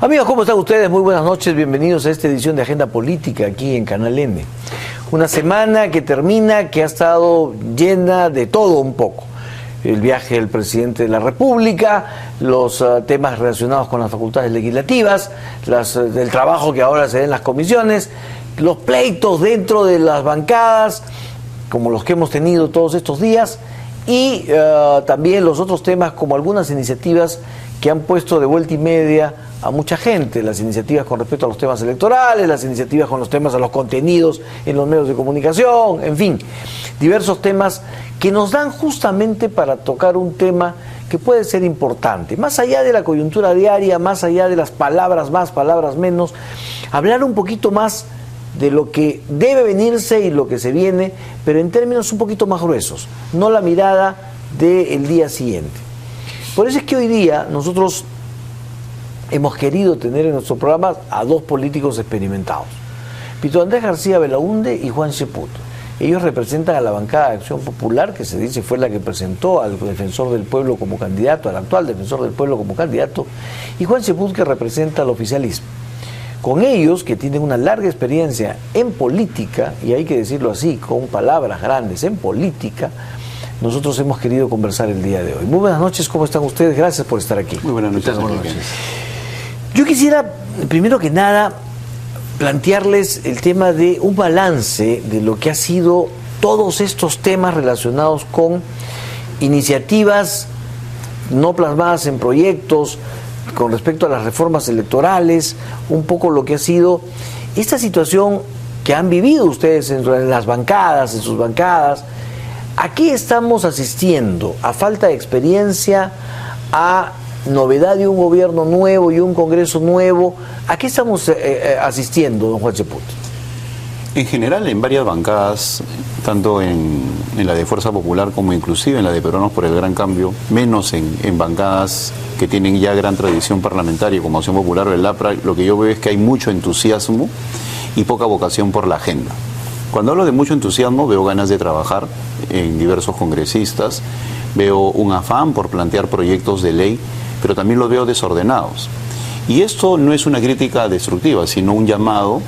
Amigos, ¿cómo están ustedes? Muy buenas noches, bienvenidos a esta edición de Agenda Política aquí en Canal N. Una semana que termina, que ha estado llena de todo un poco. El viaje del presidente de la República, los temas relacionados con las facultades legislativas, el trabajo que ahora se da en las comisiones, los pleitos dentro de las bancadas, como los que hemos tenido todos estos días, y también los otros temas como algunas iniciativas que han puesto de vuelta y media a mucha gente, las iniciativas con respecto a los temas electorales, las iniciativas con los temas a los contenidos en los medios de comunicación, en fin, diversos temas que nos dan justamente para tocar un tema que puede ser importante, más allá de la coyuntura diaria, más allá de las palabras más, palabras menos, hablar un poquito más de lo que debe venirse y lo que se viene, pero en términos un poquito más gruesos, no la mirada del día siguiente. Por eso es que hoy día nosotros hemos querido tener en nuestro programa a dos políticos experimentados, Pito Andrés García Belaúnde y Juan Cheput. Ellos representan a la bancada de Acción Popular, que se dice fue la que presentó al defensor del pueblo como candidato, al actual defensor del pueblo como candidato, y Juan Cheput, que representa al oficialismo. Con ellos, que tienen una larga experiencia en política, y hay que decirlo así, con palabras grandes, en política, nosotros hemos querido conversar el día de hoy. Muy buenas noches, ¿cómo están ustedes? Gracias por estar aquí. Muy buenas noches. Buenas noches. Yo quisiera, primero que nada, plantearles el tema de un balance de lo que ha sido todos estos temas relacionados con iniciativas no plasmadas en proyectos, con respecto a las reformas electorales, un poco lo que ha sido esta situación que han vivido ustedes en las bancadas, en sus bancadas. ¿A qué estamos asistiendo? ¿A falta de experiencia? ¿A novedad de un gobierno nuevo y un Congreso nuevo? ¿A qué estamos asistiendo, don Juan Cheput? En general, en varias bancadas, tanto en la de Fuerza Popular como inclusive en la de Peruanos por el Gran Cambio, menos en bancadas que tienen ya gran tradición parlamentaria como Acción Popular o el APRA, lo que yo veo es que hay mucho entusiasmo y poca vocación por la agenda. Cuando hablo de mucho entusiasmo, veo ganas de trabajar en diversos congresistas, veo un afán por plantear proyectos de ley, pero también los veo desordenados. Y esto no es una crítica destructiva, sino un llamado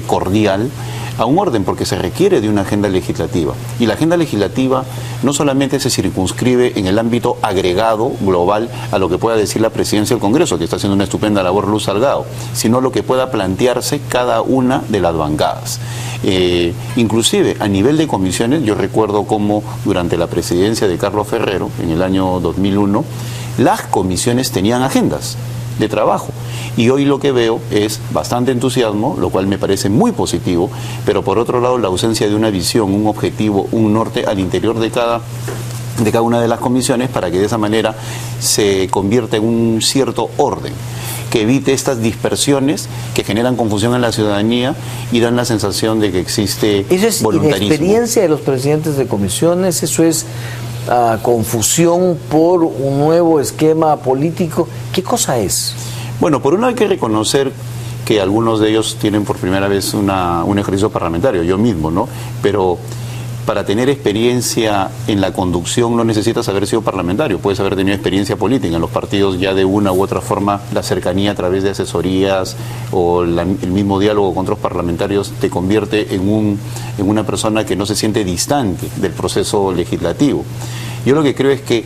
cordial a un orden, porque se requiere de una agenda legislativa. Y la agenda legislativa no solamente se circunscribe en el ámbito agregado, global, a lo que pueda decir la presidencia del Congreso, que está haciendo una estupenda labor Luz Salgado, sino lo que pueda plantearse cada una de las bancadas. Inclusive a nivel de comisiones, yo recuerdo cómo durante la presidencia de Carlos Ferrero, en el año 2001, las comisiones tenían agendas de trabajo. Y hoy lo que veo es bastante entusiasmo, lo cual me parece muy positivo, pero por otro lado la ausencia de una visión, un objetivo, un norte al interior de cada una de las comisiones, para que de esa manera se convierta en un cierto orden, que evite estas dispersiones que generan confusión en la ciudadanía y dan la sensación de que existe eso es voluntarismo. Inexperiencia de los presidentes de comisiones, eso es confusión por un nuevo esquema político. ¿Qué cosa es? Bueno, por uno hay que reconocer que algunos de ellos tienen por primera vez un ejercicio parlamentario, yo mismo, ¿no? Pero para tener experiencia en la conducción no necesitas haber sido parlamentario, puedes haber tenido experiencia política en los partidos ya de una u otra forma. La cercanía a través de asesorías o el mismo diálogo con otros parlamentarios te convierte en una persona que no se siente distante del proceso legislativo. Yo lo que creo es que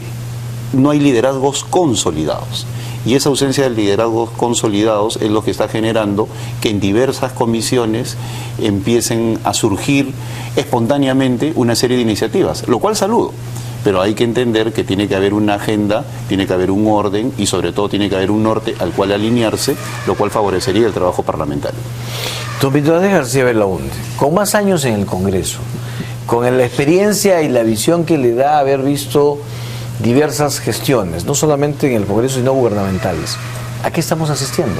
no hay liderazgos consolidados. Y esa ausencia de liderazgos consolidados es lo que está generando que en diversas comisiones empiecen a surgir espontáneamente una serie de iniciativas, lo cual saludo. Pero hay que entender que tiene que haber una agenda, tiene que haber un orden y sobre todo tiene que haber un norte al cual alinearse, lo cual favorecería el trabajo parlamentario. Don Pito Andrés García Belaúnde, con más años en el Congreso, con la experiencia y la visión que le da haber visto diversas gestiones, no solamente en el Congreso, sino gubernamentales, ¿a qué estamos asistiendo?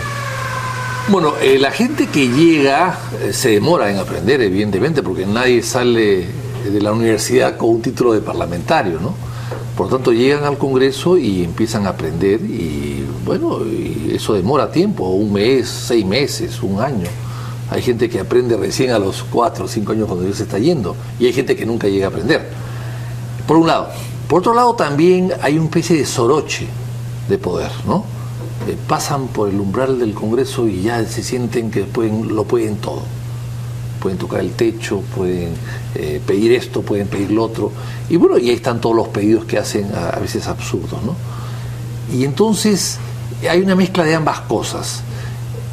Bueno, la gente que llega se demora en aprender, evidentemente, porque nadie sale de la universidad con un título de parlamentario, ¿no? Por lo tanto, llegan al Congreso y empiezan a aprender y, bueno, y eso demora tiempo, un mes, 6 meses, un año. Hay gente que aprende recién a los 4 o 5 años cuando ya se está yendo, y hay gente que nunca llega a aprender. Por un lado. Por otro lado, también hay una especie de soroche de poder, ¿no? pasan por el umbral del Congreso y ya se sienten que lo pueden todo. Pueden tocar el techo, pueden pedir esto, pueden pedir lo otro. Y bueno, y ahí están todos los pedidos que hacen a veces absurdos, ¿no? Y entonces hay una mezcla de ambas cosas.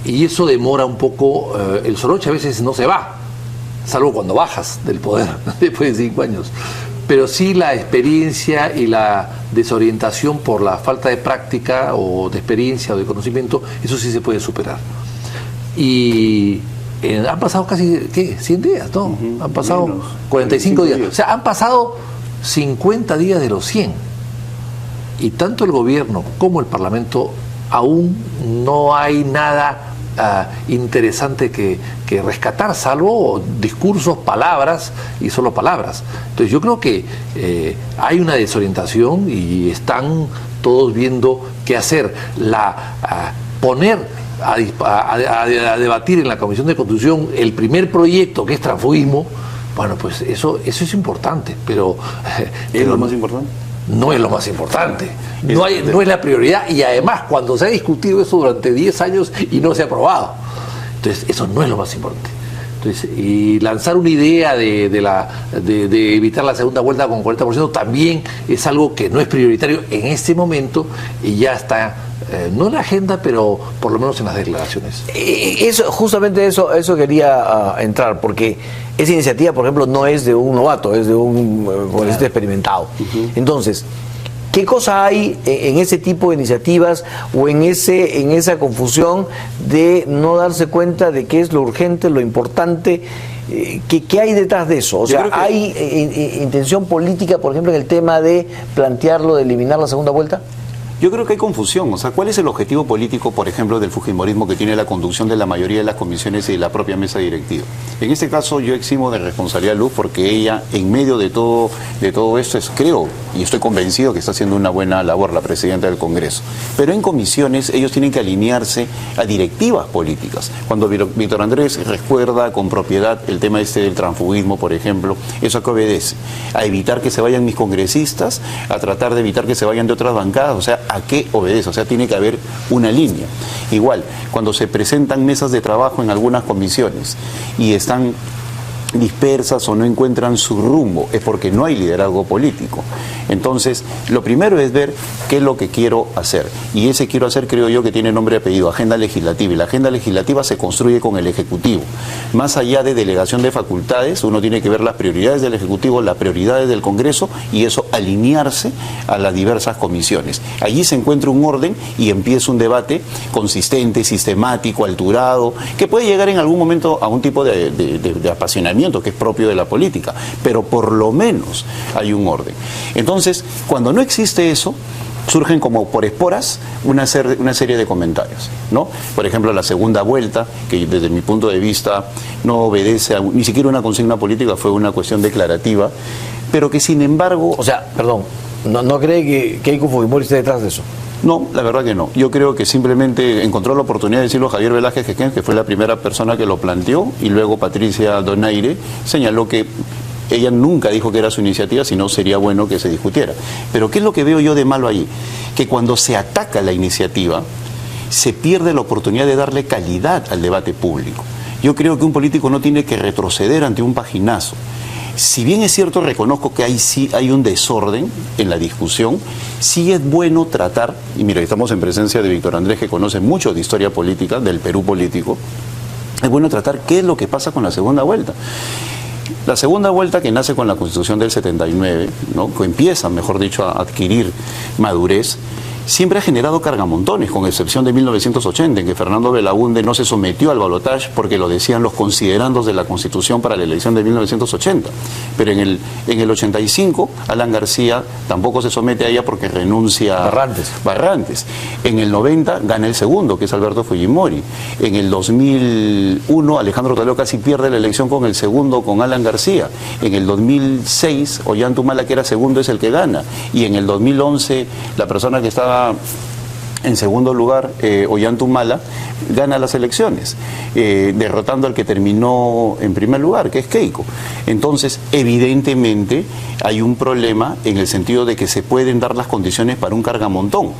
Y eso demora un poco. El Soroche a veces no se va, salvo cuando bajas del poder después de 5 años. Pero sí la experiencia y la desorientación por la falta de práctica o de experiencia o de conocimiento, eso sí se puede superar. Y han pasado casi, ¿qué? 100 días, ¿no? Han pasado menos, 45 días. O sea, han pasado 50 días de los 100. Y tanto el gobierno como el Parlamento aún no hay nada interesante que rescatar, salvo discursos, palabras y solo palabras. Entonces yo creo que hay una desorientación y están todos viendo qué hacer. Poner a debatir en la Comisión de Constitución el primer proyecto, que es transfugismo, bueno, pues eso es importante, pero ¿es lo más importante? No es lo más importante, no es la prioridad, y además cuando se ha discutido eso durante 10 años y no se ha aprobado, entonces eso no es lo más importante. Entonces, y lanzar una idea de evitar la segunda vuelta con 40% también es algo que no es prioritario en este momento y ya está, no en la agenda, pero por lo menos en las declaraciones. Justamente eso quería entrar, porque esa iniciativa, por ejemplo, no es de un novato, es de un congresista experimentado. Entonces, ¿qué cosa hay en ese tipo de iniciativas o en esa confusión de no darse cuenta de qué es lo urgente, lo importante? ¿Qué hay detrás de eso? O sea, ¿hay intención política, por ejemplo, en el tema de plantearlo, de eliminar la segunda vuelta? Yo creo que hay confusión. O sea, ¿cuál es el objetivo político, por ejemplo, del fujimorismo que tiene la conducción de la mayoría de las comisiones y de la propia mesa directiva? En este caso yo eximo de responsabilidad a Luz, porque ella, en medio de todo esto, creo y estoy convencido que está haciendo una buena labor la presidenta del Congreso. Pero en comisiones ellos tienen que alinearse a directivas políticas. Cuando Víctor Andrés recuerda con propiedad el tema del transfugismo, por ejemplo, ¿eso a qué obedece? A evitar que se vayan mis congresistas, a tratar de evitar que se vayan de otras bancadas. O sea, ¿a qué obedece? O sea, tiene que haber una línea. Igual, cuando se presentan mesas de trabajo en algunas comisiones y están dispersas o no encuentran su rumbo, es porque no hay liderazgo político. Entonces, lo primero es ver qué es lo que quiero hacer. Y ese quiero hacer, creo yo, que tiene nombre y apellido, agenda legislativa. Y la agenda legislativa se construye con el Ejecutivo. Más allá de delegación de facultades, uno tiene que ver las prioridades del Ejecutivo, las prioridades del Congreso, y eso alinearse a las diversas comisiones. Allí se encuentra un orden y empieza un debate consistente, sistemático, alturado, que puede llegar en algún momento a un tipo de apasionamiento que es propio de la política, pero por lo menos hay un orden. Entonces, cuando no existe eso, surgen como por esporas una serie de comentarios, ¿no? Por ejemplo, la segunda vuelta, que desde mi punto de vista no obedece ni siquiera una consigna política, fue una cuestión declarativa, pero que sin embargo... O sea, perdón, ¿no cree que Keiko Fujimori esté detrás de eso? No, la verdad que no. Yo creo que simplemente encontró la oportunidad de decirlo Javier Velázquez Jequén, que fue la primera persona que lo planteó, y luego Patricia Donaire señaló que ella nunca dijo que era su iniciativa, sino sería bueno que se discutiera. Pero ¿qué es lo que veo yo de malo ahí? Que cuando se ataca la iniciativa, se pierde la oportunidad de darle calidad al debate público. Yo creo que un político no tiene que retroceder ante un paginazo. Si bien es cierto, reconozco que sí hay un desorden en la discusión, sí es bueno tratar, y mira, estamos en presencia de Víctor Andrés, que conoce mucho de historia política, del Perú político, es bueno tratar qué es lo que pasa con la segunda vuelta. La segunda vuelta, que nace con la Constitución del 79, ¿no?, que empieza, mejor dicho, a adquirir madurez, siempre ha generado cargamontones, con excepción de 1980, en que Fernando Belaúnde no se sometió al balotaje porque lo decían los considerandos de la Constitución para la elección de 1980. Pero en el 85, Alan García tampoco se somete a ella porque renuncia Barrantes. En el 90 gana el segundo, que es Alberto Fujimori. En el 2001, Alejandro Toledo casi pierde la elección con el segundo, con Alan García. En el 2006, Ollantumala, que era segundo, es el que gana. Y en el 2011, la persona que estaba en segundo lugar, Ollantumala, gana las elecciones, derrotando al que terminó en primer lugar, que es Keiko. Entonces, evidentemente, hay un problema en el sentido de que se pueden dar las condiciones para un cargamontón.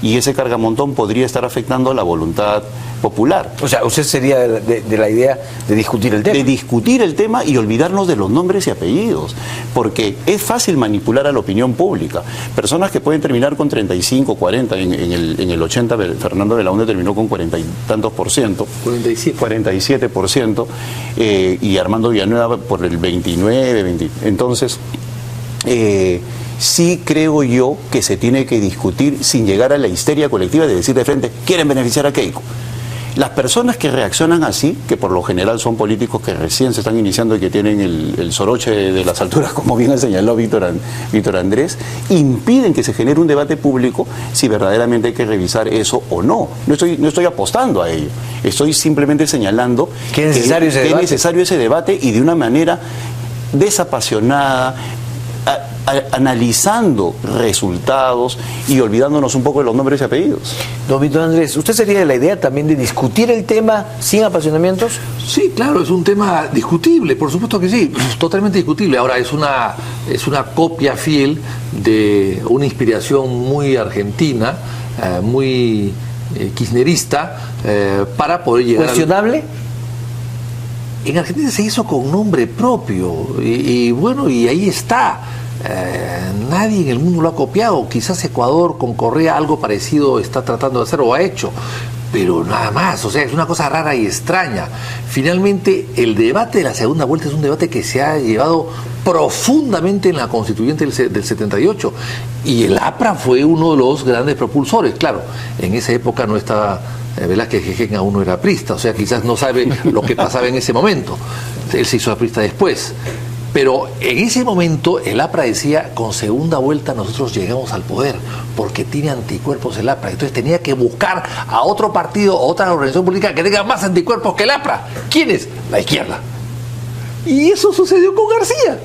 y ese cargamontón podría estar afectando la voluntad popular. O sea, usted sería de la idea de discutir el tema. De discutir el tema y olvidarnos de los nombres y apellidos, porque es fácil manipular a la opinión pública. Personas que pueden terminar con 35, 40, en el 80 Fernando Belaúnde terminó con 40 y tantos %, 47%, y Armando Villanueva por el 29, 20. Entonces, sí creo yo que se tiene que discutir sin llegar a la histeria colectiva de decir de frente, quieren beneficiar a Keiko. Las personas que reaccionan así, que por lo general son políticos que recién se están iniciando y que tienen el soroche de las alturas, como bien ha señalado Víctor Andrés, impiden que se genere un debate público si verdaderamente hay que revisar eso o no. No estoy apostando a ello. Estoy simplemente señalando que es necesario ese debate y de una manera desapasionada, analizando resultados y olvidándonos un poco de los nombres y apellidos. Don Víctor Andrés, ¿usted sería de la idea también de discutir el tema sin apasionamientos? Sí, claro, es un tema discutible, por supuesto que sí, totalmente discutible. Ahora, es una copia fiel de una inspiración muy argentina, muy kirchnerista, para poder llegar ¿cuestionable? En Argentina se hizo con nombre propio y bueno, y ahí está. Nadie en el mundo lo ha copiado. Quizás Ecuador con Correa algo parecido está tratando de hacer o ha hecho, pero nada más. O sea, es una cosa rara y extraña. Finalmente, el debate de la segunda vuelta es un debate que se ha llevado profundamente en la constituyente del 78, y el APRA fue uno de los grandes propulsores. Claro, en esa época no estaba Velázquez Quején, aún no era aprista, o sea, quizás no sabe lo que pasaba en ese momento. Él se hizo aprista después. Pero en ese momento el APRA decía, con segunda vuelta nosotros llegamos al poder, porque tiene anticuerpos el APRA. Entonces tenía que buscar a otro partido, a otra organización política que tenga más anticuerpos que el APRA. ¿Quién es? La izquierda. Y eso sucedió con García.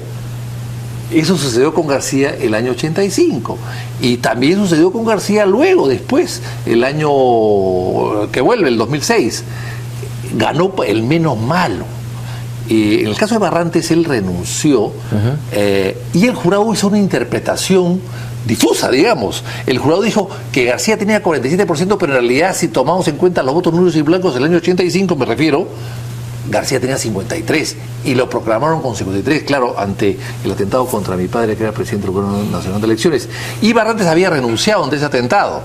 Eso sucedió con García el año 85. Y también sucedió con García luego, después, el año que vuelve, el 2006. Ganó el menos malo. En el caso de Barrantes, él renunció, y el jurado hizo una interpretación difusa, digamos. El jurado dijo que García tenía 47%, pero en realidad, si tomamos en cuenta los votos nulos y blancos del año 85, me refiero, García tenía 53, y lo proclamaron con 53, claro, ante el atentado contra mi padre, que era presidente del Gobierno Nacional de Elecciones. Y Barrantes había renunciado ante ese atentado.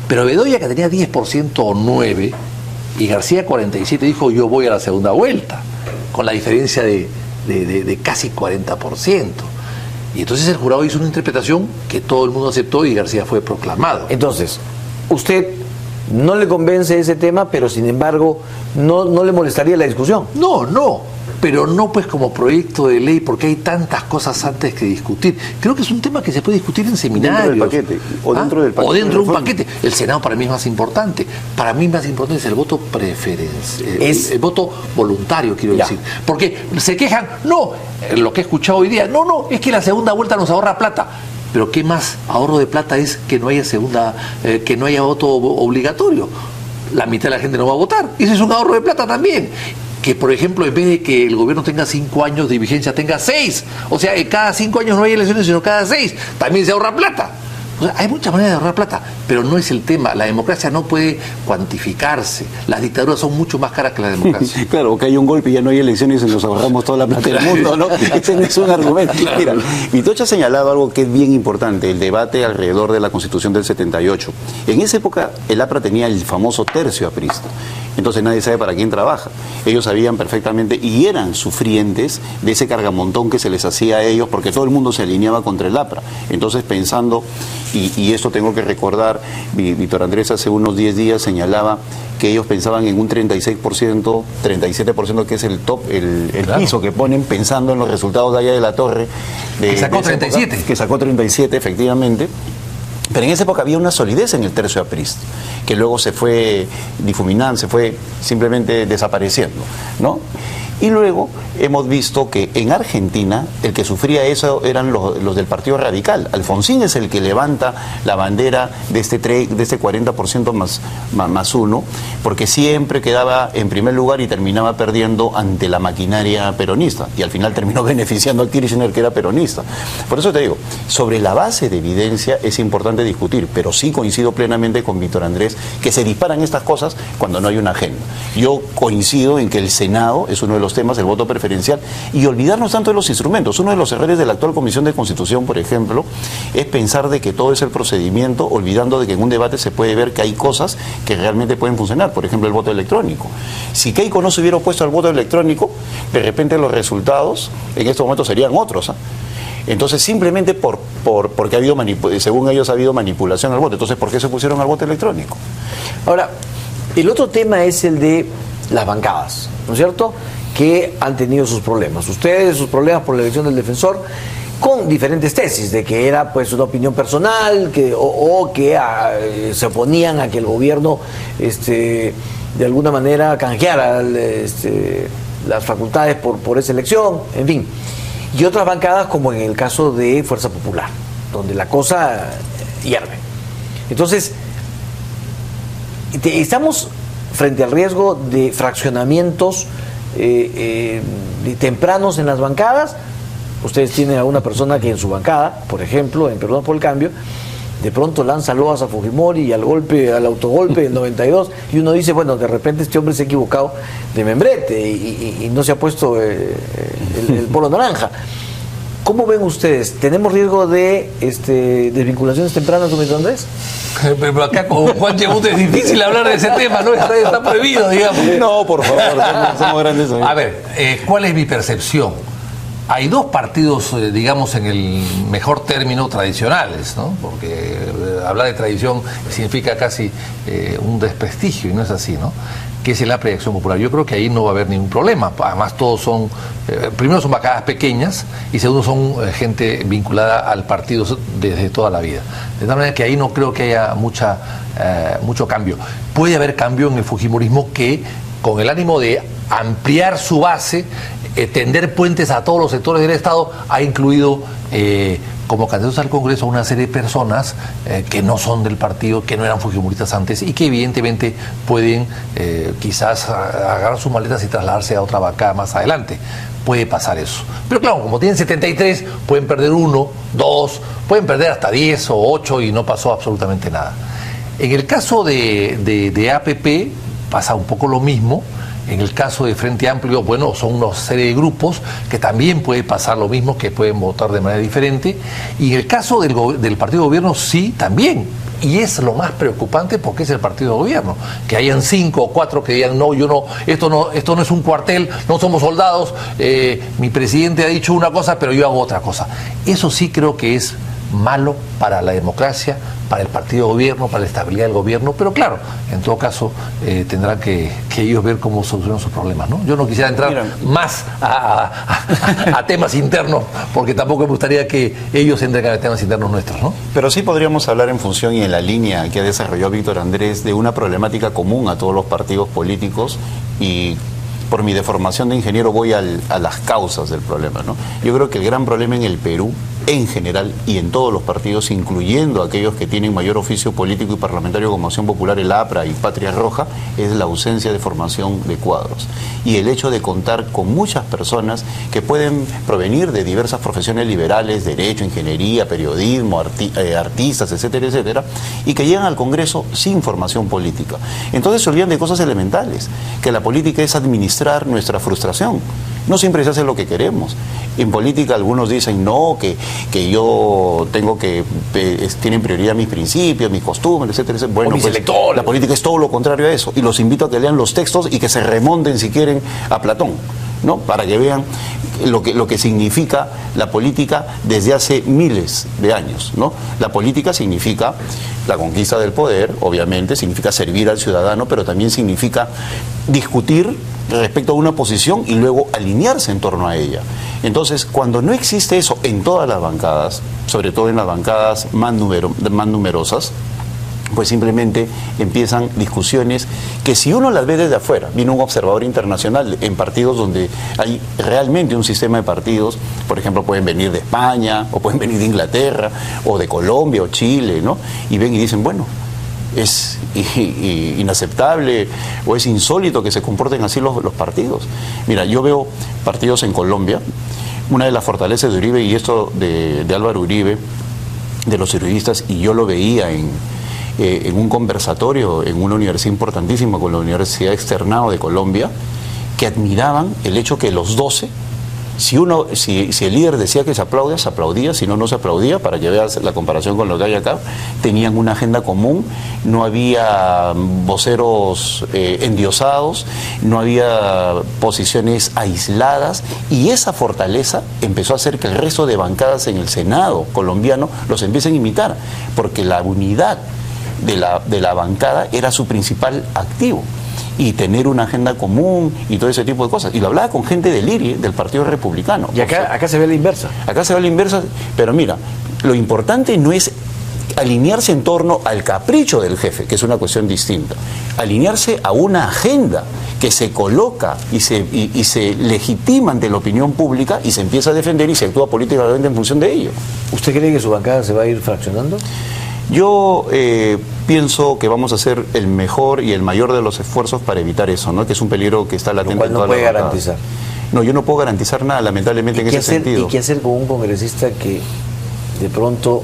Pero Bedoya, que tenía 10% o 9%, y García 47%, dijo, yo voy a la segunda vuelta, con la diferencia de casi 40%. Y entonces el jurado hizo una interpretación que todo el mundo aceptó y García fue proclamado. Entonces, usted no le convence ese tema, pero sin embargo no le molestaría la discusión. No, pero no pues como proyecto de ley, porque hay tantas cosas antes que discutir. Creo que es un tema que se puede discutir en seminarios. Dentro del paquete, o dentro del paquete. O dentro de un paquete. El Senado para mí es más importante. Para mí más importante es el voto preferencial, el voto voluntario, quiero decir. Porque se quejan, no, lo que he escuchado hoy día, no, es que la segunda vuelta nos ahorra plata. Pero ¿qué más ahorro de plata es que no haya que no haya voto obligatorio? La mitad de la gente no va a votar. Ese es un ahorro de plata también. Que, por ejemplo, en vez de que el gobierno tenga 5 años de vigencia, tenga 6. O sea, cada 5 años no hay elecciones, sino cada 6. También se ahorra plata. O sea, hay muchas maneras de ahorrar plata, pero no es el tema. La democracia no puede cuantificarse. Las dictaduras son mucho más caras que la democracia. Claro, que hay un golpe y ya no hay elecciones y nos ahorramos toda la plata del mundo, ¿no? Ese no es un argumento. Claro. Mira, Vitocha ha señalado algo que es bien importante, el debate alrededor de la Constitución del 78. En esa época, el APRA tenía el famoso tercio aprista. Entonces nadie sabe para quién trabaja. Ellos sabían perfectamente y eran sufrientes de ese cargamontón que se les hacía a ellos, porque todo el mundo se alineaba contra el APRA. Entonces, pensando, y esto tengo que recordar, Víctor Andrés hace unos 10 días señalaba que ellos pensaban en un 36%, 37%, que es el top, el piso que ponen pensando en los resultados de allá de la torre. Que sacó 37. Época, que sacó 37, efectivamente. Pero en esa época había una solidez en el tercio aprista, que luego se fue difuminando, se fue simplemente desapareciendo, ¿no? Y luego hemos visto que en Argentina el que sufría eso eran los del Partido Radical. Alfonsín es el que levanta la bandera de este 40% más uno, porque siempre quedaba en primer lugar y terminaba perdiendo ante la maquinaria peronista. Y al final terminó beneficiando a Kirchner, que era peronista. Por eso te digo, sobre la base de evidencia es importante discutir, pero sí coincido plenamente con Víctor Andrés que se disparan estas cosas cuando no hay una agenda. Yo coincido en que el Senado es uno de los temas, el voto preferencial, y olvidarnos tanto de los instrumentos. Uno de los errores de la actual Comisión de Constitución, por ejemplo, es pensar de que todo es el procedimiento, olvidando de que en un debate se puede ver que hay cosas que realmente pueden funcionar. Por ejemplo, el voto electrónico. Si Keiko no se hubiera opuesto al voto electrónico, de repente los resultados en estos momentos serían otros, ¿eh? Entonces, simplemente porque ha habido según ellos ha habido manipulación al voto. Entonces, ¿por qué se pusieron al voto electrónico? Ahora, el otro tema es el de las bancadas, ¿no es cierto?, que han tenido sus problemas. Ustedes, sus problemas por la elección del defensor, con diferentes tesis, de que era pues una opinión personal, o que se oponían a que el gobierno de alguna manera canjeara las facultades por esa elección, en fin. Y otras bancadas, como en el caso de Fuerza Popular, donde la cosa hierve. Entonces, estamos frente al riesgo de fraccionamientos tempranos en las bancadas. Ustedes tienen a una persona que en su bancada, por ejemplo, en Perdón por el Cambio, de pronto lanza loas a Fujimori y al autogolpe del 92, y uno dice, bueno, de repente este hombre se ha equivocado de membrete y no se ha puesto el polo naranja. ¿Cómo ven ustedes? ¿Tenemos riesgo de desvinculaciones tempranas, don Víctor Andrés? Pero acá con Juan Chebut es difícil hablar de ese tema, ¿no? Está prohibido, digamos. No, por favor, somos grandes amigos. A ver, ¿cuál es mi percepción? Hay dos partidos, digamos, en el mejor término, tradicionales, ¿no? Porque hablar de tradición significa casi un desprestigio, y no es así, ¿no? Que es el APRA y Acción Popular. Yo creo que ahí no va a haber ningún problema. Además, todos son, primero son bancadas pequeñas, y segundo son gente vinculada al partido desde toda la vida. De tal manera que ahí no creo que haya mucho cambio. Puede haber cambio en el fujimorismo que, con el ánimo de ampliar su base, tender puentes a todos los sectores del Estado, ha incluido como candidatos al Congreso a una serie de personas que no son del partido, que no eran fujimoristas antes, y que evidentemente pueden quizás agarrar sus maletas y trasladarse a otra bancada más adelante. Puede pasar eso. Pero claro, como tienen 73, pueden perder 1, 2, pueden perder hasta 10 o 8 y no pasó absolutamente nada. En el caso de APP pasa un poco lo mismo. En el caso de Frente Amplio, bueno, son una serie de grupos que también puede pasar lo mismo, que pueden votar de manera diferente. Y en el caso del partido de gobierno, sí, también. Y es lo más preocupante porque es el partido de gobierno. Que hayan 5 o 4 que digan, no, esto no es un cuartel, no somos soldados, mi presidente ha dicho una cosa, pero yo hago otra cosa. Eso sí creo que es malo para la democracia, para el partido de gobierno, para la estabilidad del gobierno, pero claro, en todo caso tendrán que ellos ver cómo solucionan sus problemas, ¿no? Yo no quisiera entrar más a temas internos, porque tampoco me gustaría que ellos entren a temas internos nuestros, ¿no? Pero sí podríamos hablar en función y en la línea que ha desarrollado Víctor Andrés de una problemática común a todos los partidos políticos, y por mi deformación de ingeniero voy a las causas del problema, ¿no? Yo creo que el gran problema en el Perú, en general, y en todos los partidos, incluyendo aquellos que tienen mayor oficio político y parlamentario como Acción Popular, el APRA y Patria Roja, es la ausencia de formación de cuadros. Y el hecho de contar con muchas personas que pueden provenir de diversas profesiones liberales, derecho, ingeniería, periodismo, artistas, etcétera, etcétera, y que llegan al Congreso sin formación política. Entonces se olvidan de cosas elementales, que la política es administrar nuestra frustración. No siempre se hace lo que queremos. En política algunos dicen, no, que yo tengo que, tienen prioridad mis principios, mis costumbres, etcétera, etcétera. Bueno, pues la política es todo lo contrario a eso. Y los invito a que lean los textos y que se remonten, si quieren, a Platón, ¿no? Para que vean lo que significa la política desde hace miles de años, ¿no? La política significa la conquista del poder, obviamente, significa servir al ciudadano, pero también significa discutir respecto a una posición y luego alinearse en torno a ella. Entonces, cuando no existe eso en todas las bancadas, sobre todo en las bancadas más numerosas, pues simplemente empiezan discusiones que si uno las ve desde afuera, viene un observador internacional en partidos donde hay realmente un sistema de partidos, por ejemplo, pueden venir de España, o pueden venir de Inglaterra, o de Colombia, o Chile, ¿no? Y ven y dicen, bueno, es inaceptable o es insólito que se comporten así los partidos. Mira, yo veo partidos en Colombia, una de las fortalezas de Uribe, y esto de Álvaro Uribe, de los uribistas, y yo lo veía en un conversatorio en una universidad importantísima, con la Universidad Externado de Colombia, que admiraban el hecho que los 12, si el líder decía que se aplaudía, si no, no se aplaudía, para que veas la comparación con lo que hay acá. Tenían una agenda común, no había voceros endiosados, no había posiciones aisladas, y esa fortaleza empezó a hacer que el resto de bancadas en el Senado colombiano los empiecen a imitar, porque la unidad de la bancada era su principal activo, y tener una agenda común y todo ese tipo de cosas. Y lo hablaba con gente del IRI, del Partido Republicano. Y acá se ve la inversa. Acá se ve la inversa, pero mira, lo importante no es alinearse en torno al capricho del jefe, que es una cuestión distinta, alinearse a una agenda que se coloca y se legitima ante la opinión pública y se empieza a defender y se actúa políticamente en función de ello. ¿Usted cree que su bancada se va a ir fraccionando? Yo pienso que vamos a hacer el mejor y el mayor de los esfuerzos para evitar eso, ¿no? Que es un peligro que está latente en todas las bancadas. No puede garantizar. No, yo no puedo garantizar nada, lamentablemente, en ese sentido. ¿Y qué hacer con un congresista que de pronto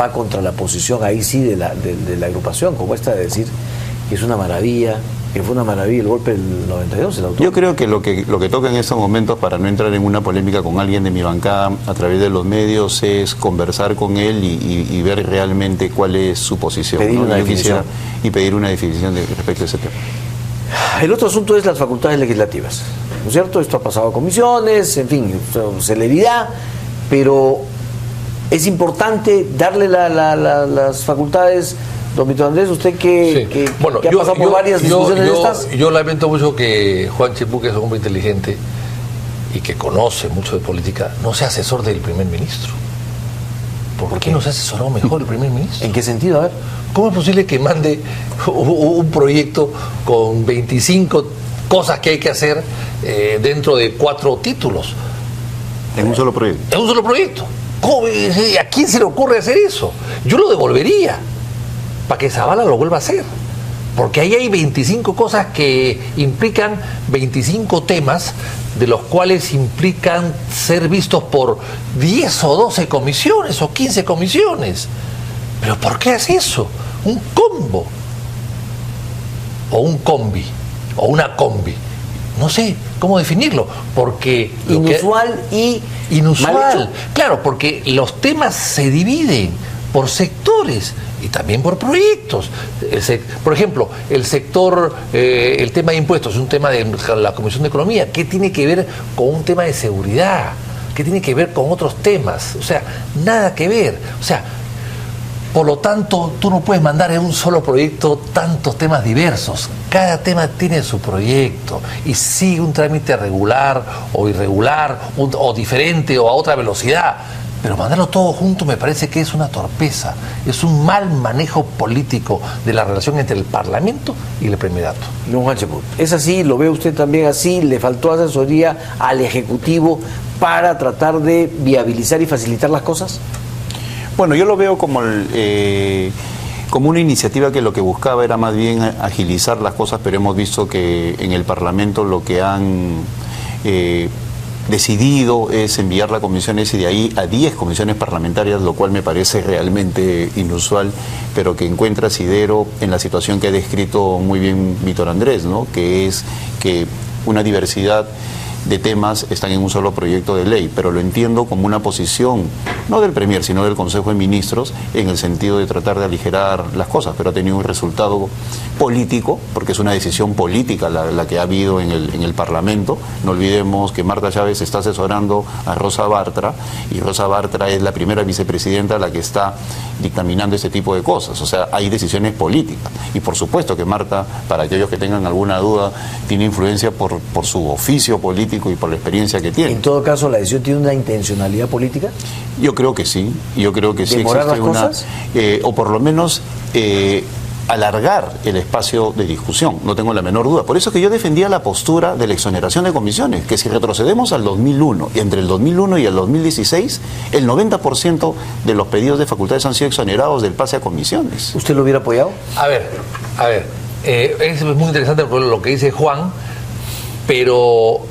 va contra la posición ahí sí de la agrupación, como esta de decir que es una maravilla, que fue una maravilla el golpe del 92, el autor? Yo creo que lo que toca en estos momentos, para no entrar en una polémica con alguien de mi bancada a través de los medios, es conversar con él y ver realmente cuál es su posición. Pedir una definición. Y pedir una definición respecto a ese tema. El otro asunto es las facultades legislativas, ¿no es cierto? Esto ha pasado a comisiones, en fin, celeridad, pero es importante darle las facultades. Don Víctor Andrés, usted que ha pasado por varias discusiones de estas. Yo lamento mucho que Juan Chipú, que es un hombre inteligente y que conoce mucho de política, no sea asesor del primer ministro. ¿Por qué no se asesoró mejor el primer ministro? ¿En qué sentido? A ver. ¿Cómo es posible que mande un proyecto con 25 cosas que hay que hacer dentro de 4 títulos? En un solo proyecto. En un solo proyecto. ¿A quién se le ocurre hacer eso? Yo lo devolvería para que Zavala lo vuelva a hacer, porque ahí hay 25 cosas que implican 25 temas, de los cuales implican ser vistos por 10 o 12 comisiones o 15 comisiones. ¿Pero por qué hace eso? Un combo o un combi o una combi, no sé cómo definirlo, porque inusual mal hecho. Claro, porque los temas se dividen por sectores y también por proyectos. Por ejemplo, el sector, el tema de impuestos es un tema de la Comisión de Economía. ¿Qué tiene que ver con un tema de seguridad? ¿Qué tiene que ver con otros temas? O sea, nada que ver. O sea, por lo tanto, tú no puedes mandar en un solo proyecto tantos temas diversos. Cada tema tiene su proyecto y sigue un trámite regular o irregular o diferente o a otra velocidad. Pero mandarlo todo junto me parece que es una torpeza, es un mal manejo político de la relación entre el Parlamento y el Primerato. Don Juan Chipú, ¿es así? ¿Lo ve usted también así? ¿Le faltó asesoría al Ejecutivo para tratar de viabilizar y facilitar las cosas? Bueno, yo lo veo como una iniciativa que lo que buscaba era más bien agilizar las cosas, pero hemos visto que en el Parlamento lo que han decidido es enviar la comisión y de ahí a 10 comisiones parlamentarias, lo cual me parece realmente inusual, pero que encuentra asidero en la situación que ha descrito muy bien Víctor Andrés, ¿no? Que es que una diversidad de temas están en un solo proyecto de ley, pero lo entiendo como una posición, no del Premier, sino del Consejo de Ministros, en el sentido de tratar de aligerar las cosas, pero ha tenido un resultado político, porque es una decisión política la que ha habido en el Parlamento. No olvidemos que Marta Chávez está asesorando a Rosa Bartra, y Rosa Bartra es la primera vicepresidenta la que está dictaminando este tipo de cosas. O sea, hay decisiones políticas, y por supuesto que Marta, para aquellos que tengan alguna duda, tiene influencia por su oficio político y por la experiencia que tiene. En todo caso, ¿la decisión tiene una intencionalidad política? Yo creo que sí, yo creo que sí existe una, o por lo menos alargar el espacio de discusión, no tengo la menor duda. Por eso es que yo defendía la postura de la exoneración de comisiones, que si retrocedemos al 2001, y entre el 2001 y el 2016, el 90% de los pedidos de facultades han sido exonerados del pase a comisiones. ¿Usted lo hubiera apoyado? A ver, es muy interesante lo que dice Juan, pero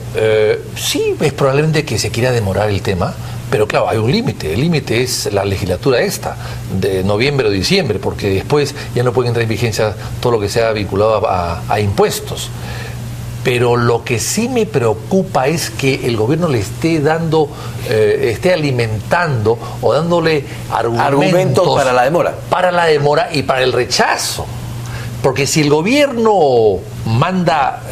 sí, es probablemente que se quiera demorar el tema. Pero claro, hay un límite. El límite es la legislatura esta, de noviembre o diciembre, porque después ya no puede entrar en vigencia todo lo que sea vinculado a impuestos. Pero lo que sí me preocupa es que el gobierno le esté dando, esté alimentando o dándole argumentos para la demora. Para la demora y para el rechazo. Porque si el gobierno manda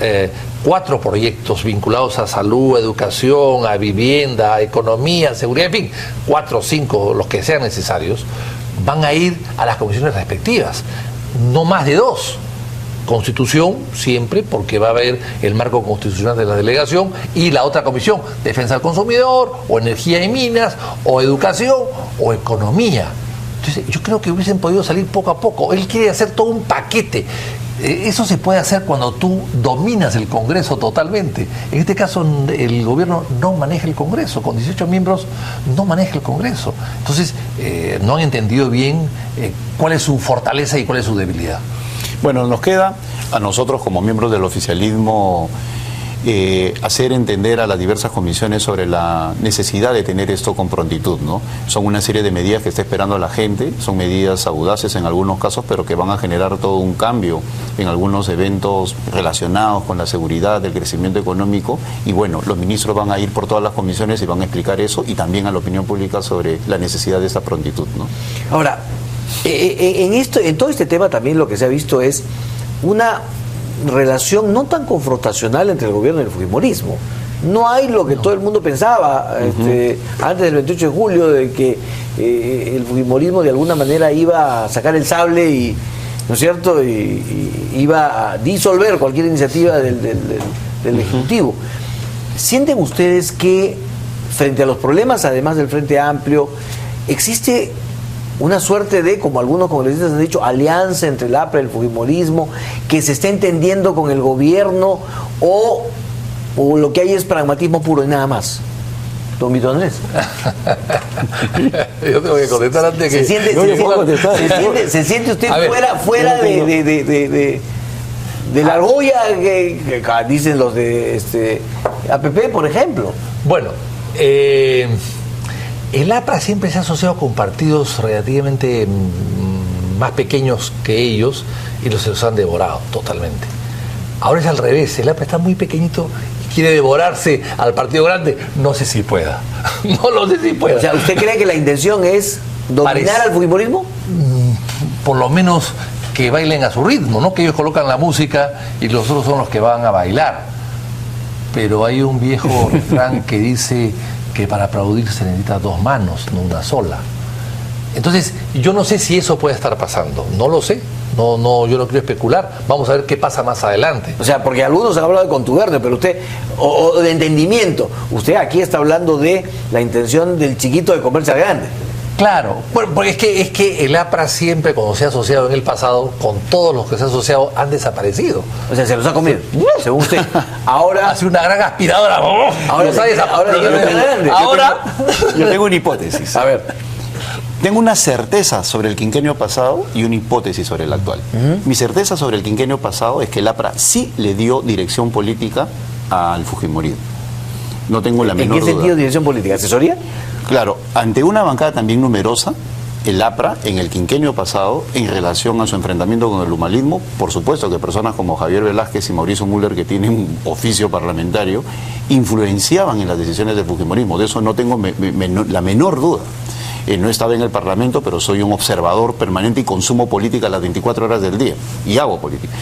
4 proyectos vinculados a salud, educación, a vivienda, a economía, seguridad, en fin, 4 o 5, los que sean necesarios, van a ir a las comisiones respectivas, no más de 2. Constitución siempre, porque va a haber el marco constitucional de la delegación, y la otra comisión, defensa del consumidor, o energía y minas, o educación, o economía. Entonces, yo creo que hubiesen podido salir poco a poco. Él quiere hacer todo un paquete. Eso se puede hacer cuando tú dominas el Congreso totalmente. En este caso, el gobierno no maneja el Congreso. Con 18 miembros no maneja el Congreso. Entonces, no han entendido bien cuál es su fortaleza y cuál es su debilidad. Bueno, nos queda a nosotros como miembros del oficialismo hacer entender a las diversas comisiones sobre la necesidad de tener esto con prontitud, ¿no? Son una serie de medidas que está esperando la gente, son medidas audaces en algunos casos, pero que van a generar todo un cambio en algunos eventos relacionados con la seguridad, el crecimiento económico, y bueno, los ministros van a ir por todas las comisiones y van a explicar eso, y también a la opinión pública sobre la necesidad de esta prontitud, ¿no? Ahora, en todo este tema también lo que se ha visto es una relación no tan confrontacional entre el gobierno y el fujimorismo. No hay lo que todo el mundo pensaba antes del 28 de julio, de que el fujimorismo de alguna manera iba a sacar el sable y, ¿no es cierto?, y iba a disolver cualquier iniciativa del Ejecutivo. ¿Sienten ustedes que frente a los problemas, además del Frente Amplio, existe una suerte de, como algunos congresistas han dicho, alianza entre el APRA y el fujimorismo, que se está entendiendo con el gobierno, o lo que hay es pragmatismo puro y nada más? Don Vito Andrés. Yo tengo que contestar antes que... ¿Se siente usted fuera de la argolla que dicen los de APP, por ejemplo? Bueno, el APRA siempre se ha asociado con partidos relativamente más pequeños que ellos y los han devorado totalmente. Ahora es al revés, el APRA está muy pequeñito y quiere devorarse al partido grande. No sé si pueda. No lo sé si pueda. O sea, ¿usted cree que la intención es dominar al fujimorismo? Por lo menos que bailen a su ritmo, ¿no? Que ellos colocan la música y los otros son los que van a bailar. Pero hay un viejo refrán que dice que para aplaudir se necesita 2 manos, no una sola. Entonces, yo no sé si eso puede estar pasando, no lo sé, no, yo no quiero especular, vamos a ver qué pasa más adelante. O sea, porque algunos han hablado de contubernio, pero usted, o de entendimiento, usted aquí está hablando de la intención del chiquito de comerse al grande. Claro, bueno, porque es que el APRA siempre, cuando se ha asociado en el pasado, con todos los que se ha asociado, han desaparecido. O sea, se los ha comido, según usted. Ahora hace una gran aspiradora. Yo tengo una hipótesis. A ver. Tengo una certeza sobre el quinquenio pasado y una hipótesis sobre el actual. Mi certeza sobre el quinquenio pasado es que el APRA sí le dio dirección política al fujimorismo. No tengo la menor duda. ¿En qué sentido dirección política? ¿Asesoría? Claro, ante una bancada también numerosa, el APRA en el quinquenio pasado, en relación a su enfrentamiento con el humanismo, por supuesto que personas como Javier Velázquez y Mauricio Müller, que tienen un oficio parlamentario, influenciaban en las decisiones del fujimorismo. De eso no tengo la menor duda. No estaba en el Parlamento, pero soy un observador permanente y consumo política las 24 horas del día, y hago política.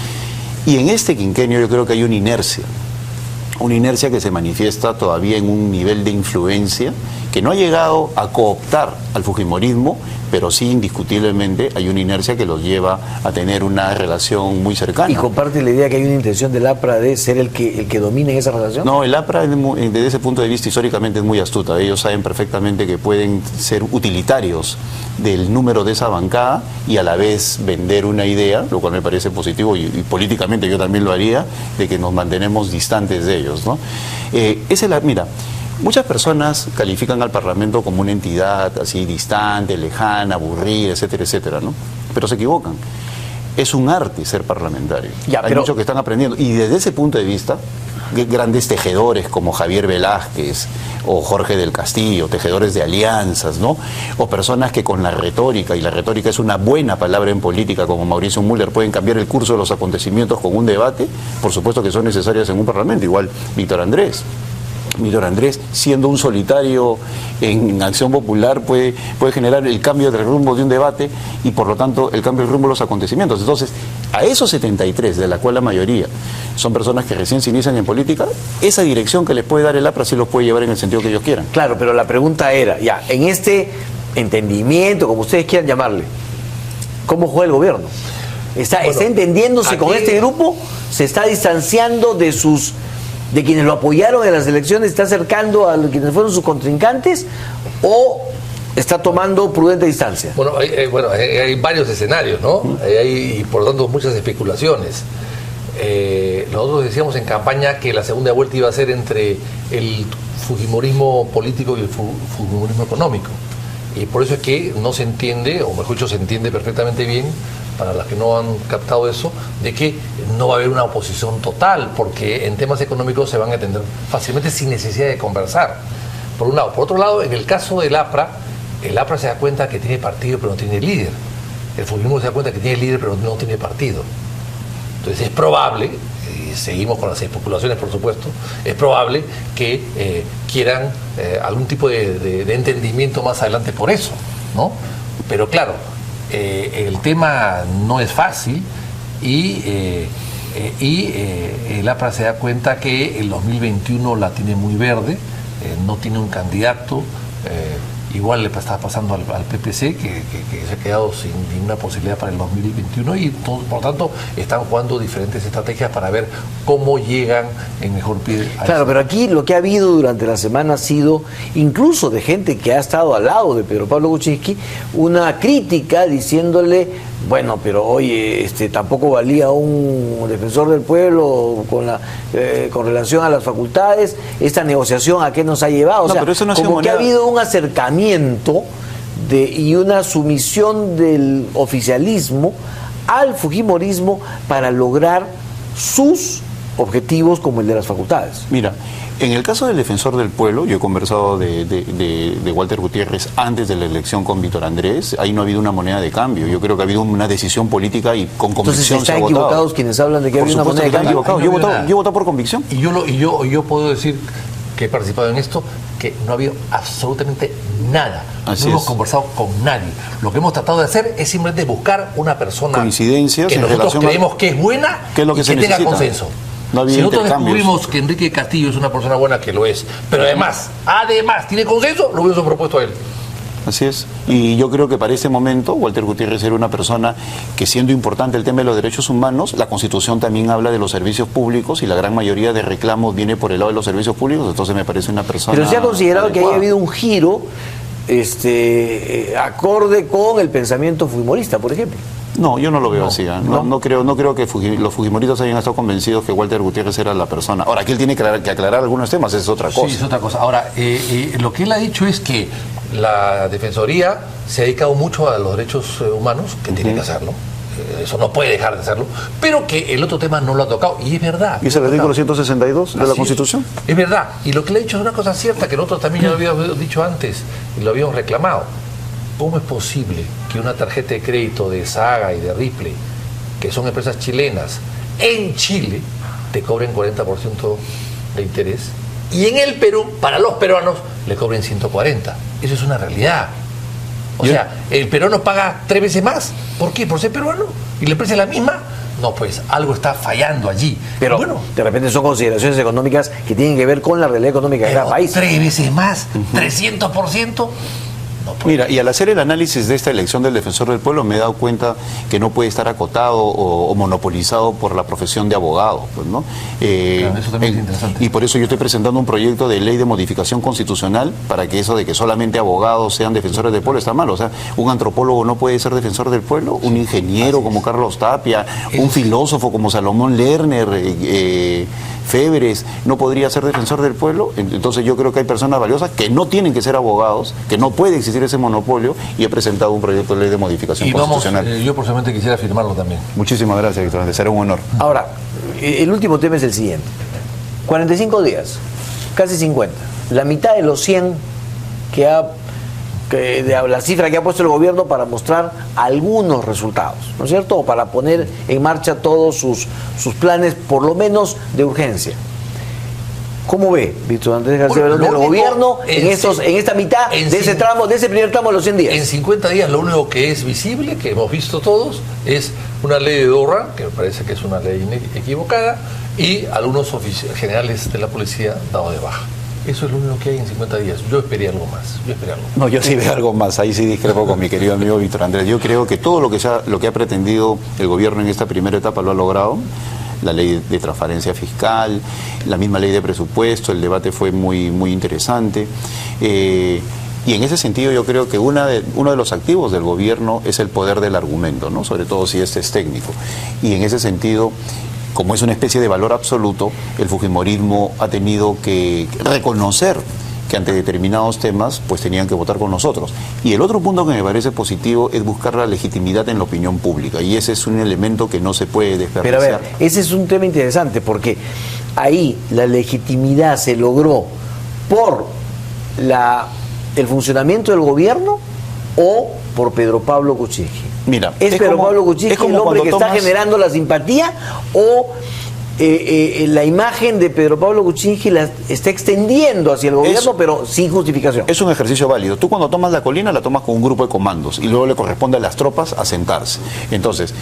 Y en este quinquenio yo creo que hay una inercia que se manifiesta todavía en un nivel de influencia que no ha llegado a cooptar al fujimorismo, pero sí indiscutiblemente hay una inercia que los lleva a tener una relación muy cercana. ¿Y comparte la idea que hay una intención del APRA de ser el que domine esa relación? No, el APRA desde ese punto de vista históricamente es muy astuta. Ellos saben perfectamente que pueden ser utilitarios del número de esa bancada y a la vez vender una idea, lo cual me parece positivo y políticamente yo también lo haría, de que nos mantenemos distantes de ellos, ¿no? Mira, muchas personas califican al Parlamento como una entidad así distante, lejana, aburrida, etcétera, etcétera, ¿no? Pero se equivocan. Es un arte ser parlamentario. Hay muchos que están aprendiendo. Y desde ese punto de vista, grandes tejedores como Javier Velázquez o Jorge del Castillo, tejedores de alianzas, ¿no? O personas que con la retórica, y la retórica es una buena palabra en política, como Mauricio Müller, pueden cambiar el curso de los acontecimientos con un debate, por supuesto que son necesarias en un parlamento. Igual Víctor Andrés, siendo un solitario en Acción Popular, puede generar el cambio del rumbo de un debate y por lo tanto el cambio del rumbo de los acontecimientos. Entonces, a esos 73, de la cual la mayoría son personas que recién se inician en política, esa dirección que les puede dar el APRA sí los puede llevar en el sentido que ellos quieran. Claro, pero la pregunta era, ya, en este entendimiento, como ustedes quieran llamarle, ¿cómo juega el gobierno? ¿Está entendiéndose con este grupo? ¿Se está distanciando de quienes lo apoyaron en las elecciones, está acercando a quienes fueron sus contrincantes, o está tomando prudente distancia? Bueno, hay varios escenarios, ¿no? Hay, por lo tanto, muchas especulaciones. Nosotros decíamos en campaña que la segunda vuelta iba a ser entre el fujimorismo político y el fujimorismo económico. Y por eso es que no se entiende, o mejor dicho, se entiende perfectamente bien, para las que no han captado eso, de que no va a haber una oposición total, porque en temas económicos se van a entender fácilmente sin necesidad de conversar, por un lado. Por otro lado, en el caso del APRA, el APRA se da cuenta que tiene partido pero no tiene líder. El fujimorismo se da cuenta que tiene líder pero no tiene partido. Entonces es probable, y seguimos con las especulaciones por supuesto, es probable que quieran algún tipo de entendimiento más adelante por eso, ¿no? Pero claro, el tema no es fácil y el APRA se da cuenta que el 2021 la tiene muy verde, no tiene un candidato, igual le está pasando al PPC que se ha quedado sin ninguna posibilidad para el 2021 y por tanto están jugando diferentes estrategias para ver cómo llegan en mejor pie. Claro, pero aquí lo que ha habido durante la semana ha sido, incluso de gente que ha estado al lado de Pedro Pablo Kuczynski, una crítica diciéndole, bueno, pero oye, tampoco valía un defensor del pueblo con relación a las facultades, esta negociación a qué nos ha llevado, o sea, pero eso no como que ha habido un acercamiento y una sumisión del oficialismo al fujimorismo para lograr sus objetivos como el de las facultades. Mira, en el caso del defensor del pueblo, yo he conversado de Walter Gutiérrez antes de la elección con Víctor Andrés, ahí no ha habido una moneda de cambio, yo creo que ha habido una decisión política y con convicción. Entonces están equivocados quienes hablan de que ha habido una moneda de cambio. Yo he votado por convicción. Y yo puedo decir que he participado en esto, que no ha habido absolutamente nada. Así no hemos es. conversado con nadie. Lo que hemos tratado de hacer es simplemente buscar una persona coincidencias que en nosotros relación creemos que es buena ¿qué es lo que y se que tenga necesita? consenso. No había si nosotros intercambios. descubrimos que Enrique Castillo es una persona buena, que lo es, pero además tiene consenso, lo hubiésemos propuesto a él. Así es. Y yo creo que para ese momento Walter Gutiérrez era una persona que, siendo importante el tema de los derechos humanos, la Constitución también habla de los servicios públicos y la gran mayoría de reclamos viene por el lado de los servicios públicos, entonces me parece una persona Pero se ha considerado adecuada. que haya habido un giro acorde con el pensamiento fujimorista, por ejemplo. No, yo no lo veo así. No creo que los fujimoristas hayan estado convencidos que Walter Gutiérrez era la persona. Ahora, que él tiene que aclarar algunos temas, es otra cosa. Sí, es otra cosa. Ahora, lo que él ha dicho es que la Defensoría se ha dedicado mucho a los derechos humanos, que tiene que hacerlo. Eso no puede dejar de hacerlo, pero que el otro tema no lo ha tocado, y es verdad. ¿Y es el artículo 162 de la Constitución? Es verdad, y lo que le ha dicho es una cosa cierta, que nosotros también ya lo habíamos dicho antes, y lo habíamos reclamado. ¿Cómo es posible que una tarjeta de crédito de Saga y de Ripley, que son empresas chilenas, en Chile te cobren 40% de interés, y en el Perú, para los peruanos, le cobren 140%? Eso es una realidad. O sea, el peruano paga 3 veces más. ¿Por qué? ¿Por ser peruano? ¿Y la empresa es la misma? No, pues algo está fallando allí. Pero bueno, de repente son consideraciones económicas que tienen que ver con la realidad económica de cada país. 3 veces más, 300%. No puede. Mira, y al hacer el análisis de esta elección del defensor del pueblo me he dado cuenta que no puede estar acotado o monopolizado por la profesión de abogado, pues, ¿no? Claro, eso también es interesante. Y por eso yo estoy presentando un proyecto de ley de modificación constitucional para que eso de que solamente abogados sean defensores del pueblo está mal. O sea, un antropólogo no puede ser defensor del pueblo, un ingeniero como Carlos Tapia, un filósofo como Salomón Lerner, Febres, no podría ser defensor del pueblo. Entonces yo creo que hay personas valiosas que no tienen que ser abogados, que no puede existir ese monopolio, y he presentado un proyecto de ley de modificación constitucional. Yo personalmente quisiera firmarlo también. Muchísimas gracias, Víctor Andrés, será un honor. Ahora, el último tema es el siguiente. 45 días, casi 50. La mitad de los 100 de la cifra que ha puesto el gobierno para mostrar algunos resultados, ¿no es cierto? O para poner en marcha todos sus planes, por lo menos de urgencia. ¿Cómo ve Víctor Andrés García Belaúnde el gobierno en esta mitad de ese tramo, de ese primer tramo de los 100 días? En 50 días lo único que es visible, que hemos visto todos, es una ley de Dorra, que me parece que es una ley equivocada, y algunos generales de la policía dado de baja. Eso es lo único que hay en 50 días. Yo esperé algo más. No, yo sí veo algo más. Ahí sí discrepo con mi querido amigo Víctor Andrés. Yo creo que todo lo que ha pretendido el gobierno en esta primera etapa lo ha logrado. La ley de transparencia fiscal, la misma ley de presupuesto, el debate fue muy, muy interesante. Y en ese sentido yo creo que uno de los activos del gobierno es el poder del argumento, ¿no? Sobre todo si este es técnico. Y en ese sentido, como es una especie de valor absoluto, el fujimorismo ha tenido que reconocer que ante determinados temas pues tenían que votar con nosotros. Y el otro punto que me parece positivo es buscar la legitimidad en la opinión pública, y ese es un elemento que no se puede desperdiciar. Pero a ver, ese es un tema interesante, porque ahí la legitimidad se logró por el funcionamiento del gobierno o por Pedro Pablo Kuczynski. Mira, ¿Es Pedro Pablo Kuczynski el hombre que está generando la simpatía, o la imagen de Pedro Pablo Kuczynski la está extendiendo hacia el gobierno, pero sin justificación? Es un ejercicio válido. Tú cuando tomas la colina la tomas con un grupo de comandos y luego le corresponde a las tropas asentarse. Entonces,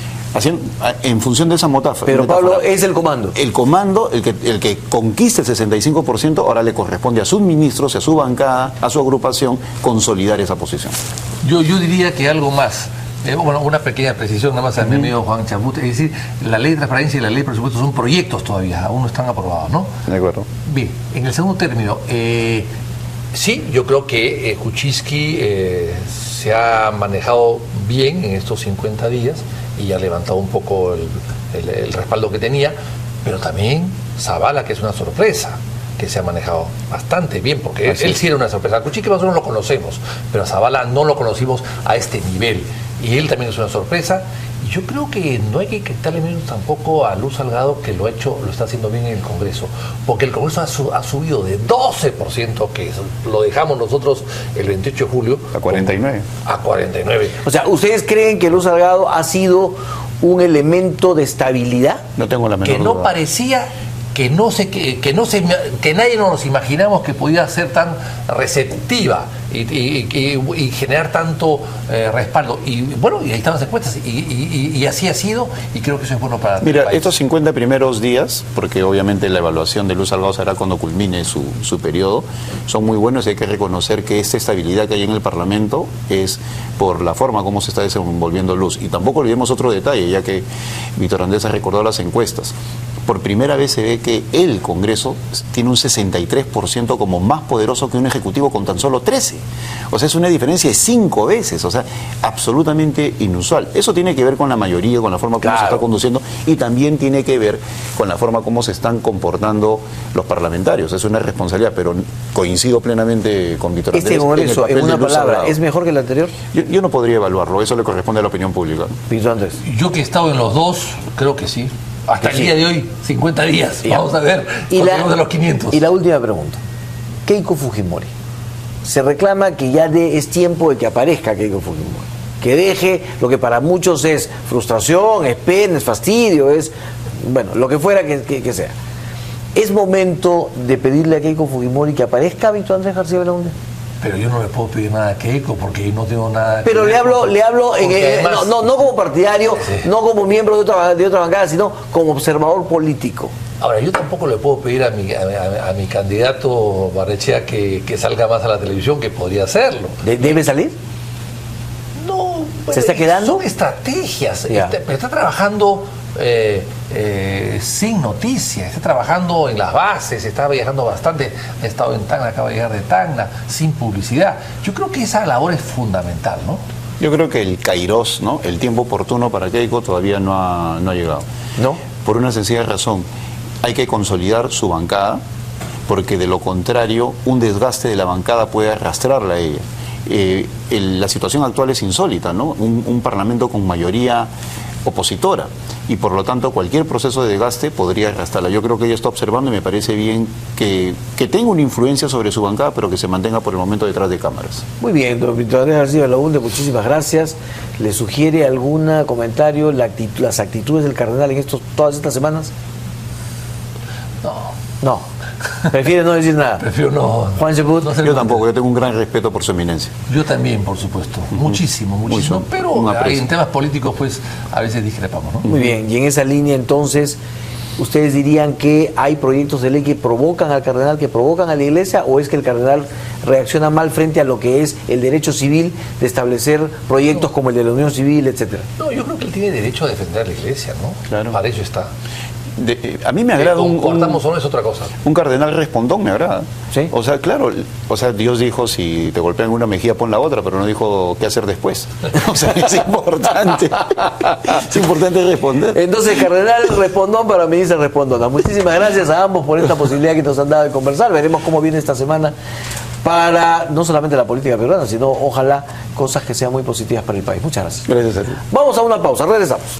en función de esa metáfora... Pedro Pablo es el comando. El comando, el que conquiste el 65%, ahora le corresponde a sus ministros, a su bancada, a su agrupación, consolidar esa posición. Yo diría que algo más. Bueno, una pequeña precisión nada más a mi amigo Juan Chambut, es decir, la ley de transparencia y la ley de presupuesto son proyectos todavía, aún no están aprobados, ¿no? De acuerdo. Bien, en el segundo término, sí, yo creo que Kuczynski se ha manejado bien en estos 50 días y ha levantado un poco el respaldo que tenía, pero también Zavala, que es una sorpresa, que se ha manejado bastante bien, porque él sí era una sorpresa. A Kuczynski nosotros lo conocemos, pero a Zavala no lo conocimos a este nivel. Y él también es una sorpresa. Y yo creo que no hay que quitarle mérito tampoco a Luz Salgado, que lo está haciendo bien en el Congreso, porque el Congreso ha subido de 12%, que lo dejamos nosotros el 28 de julio, a 49. A 49. O sea, ¿ustedes creen que Luz Salgado ha sido un elemento de estabilidad? No tengo la menor duda. Que no duda. parecía... que nadie nos imaginamos que podía ser tan receptiva y generar tanto respaldo. Y bueno, y ahí están las encuestas, y así ha sido, y creo que eso es bueno para Mira, el país. estos 50 primeros días, porque obviamente la evaluación de Luz Salgado será cuando culmine su periodo, son muy buenos, y hay que reconocer que esta estabilidad que hay en el Parlamento es por la forma como se está desenvolviendo Luz. Y tampoco olvidemos otro detalle, ya que Víctor Andrés ha recordado las encuestas. Por primera vez se ve que el Congreso tiene un 63% como más poderoso que un Ejecutivo con tan solo 13. O sea, es una diferencia de 5 veces, o sea, absolutamente inusual. Eso tiene que ver con la mayoría, con la forma como se está conduciendo, y también tiene que ver con la forma como se están comportando los parlamentarios. Es una responsabilidad, pero coincido plenamente con Víctor Andrés. Este Congreso, en una palabra, ¿es mejor que el anterior? Yo no podría evaluarlo, eso le corresponde a la opinión pública. Víctor Andrés. Yo que he estado en los dos, creo que sí. Hasta el día de hoy, 50 días. Vamos a ver, de los 500. Y la última pregunta. Keiko Fujimori. Se reclama que ya es tiempo de que aparezca Keiko Fujimori. Que deje lo que para muchos es frustración, es pena, es fastidio, es, bueno, lo que fuera que sea. ¿Es momento de pedirle a Keiko Fujimori que aparezca Víctor Andrés García Belaúnde? Pero yo no le puedo pedir nada a Keiko porque yo no tengo nada. Pero le hablo además, no como partidario, sí, no como miembro de otra bancada, sino como observador político. ahora, yo tampoco le puedo pedir a mi candidato Barnechea que salga más a la televisión, que podría hacerlo. ¿Debe salir? No, ¿Se está quedando? Son estrategias. Ya. Está trabajando sin noticias, está trabajando en las bases, está viajando bastante, ha estado en Tacna, acaba de llegar de Tacna, sin publicidad. Yo creo que esa labor es fundamental, ¿no? Yo creo que el kairos, ¿no? El tiempo oportuno para Keiko todavía no ha llegado. ¿No? Por una sencilla razón. Hay que consolidar su bancada, porque de lo contrario, un desgaste de la bancada puede arrastrarla a ella. La situación actual es insólita, ¿no? Un parlamento con mayoría opositora, y por lo tanto cualquier proceso de desgaste podría arrastrarla. Yo creo que ella está observando y me parece bien que tenga una influencia sobre su bancada, pero que se mantenga por el momento detrás de cámaras. Muy bien, don Víctor Andrés García Belaúnde, muchísimas gracias. ¿Le sugiere algún comentario las actitudes del cardenal en todas estas semanas? No. ¿Prefiere no decir nada? Prefiero no. Juan Cheput. no ser Yo tampoco, yo tengo un gran respeto por su eminencia. Yo también, por supuesto. Muchísimo. Pero un aprecio. en temas políticos, pues, a veces discrepamos, ¿no? Muy bien, y en esa línea entonces, ¿ustedes dirían que hay proyectos de ley que provocan al cardenal, que provocan a la iglesia, o es que el cardenal reacciona mal frente a lo que es el derecho civil de establecer proyectos como el de la unión civil, etcétera? No, yo creo que él tiene derecho a defender a la iglesia, ¿no? Claro. Para eso está. A mí me agrada Cortamos o no es otra cosa. un cardenal respondón, me agrada. ¿Sí? O sea, claro, Dios dijo, si te golpean una mejilla, pon la otra, pero no dijo qué hacer después. O sea, es importante. Es importante responder. Entonces, cardenal respondón para ministra respondona. Muchísimas gracias a ambos por esta posibilidad que nos han dado de conversar. Veremos cómo viene esta semana para no solamente la política peruana, sino ojalá cosas que sean muy positivas para el país. Muchas gracias. Gracias a ti. Vamos a una pausa, regresamos.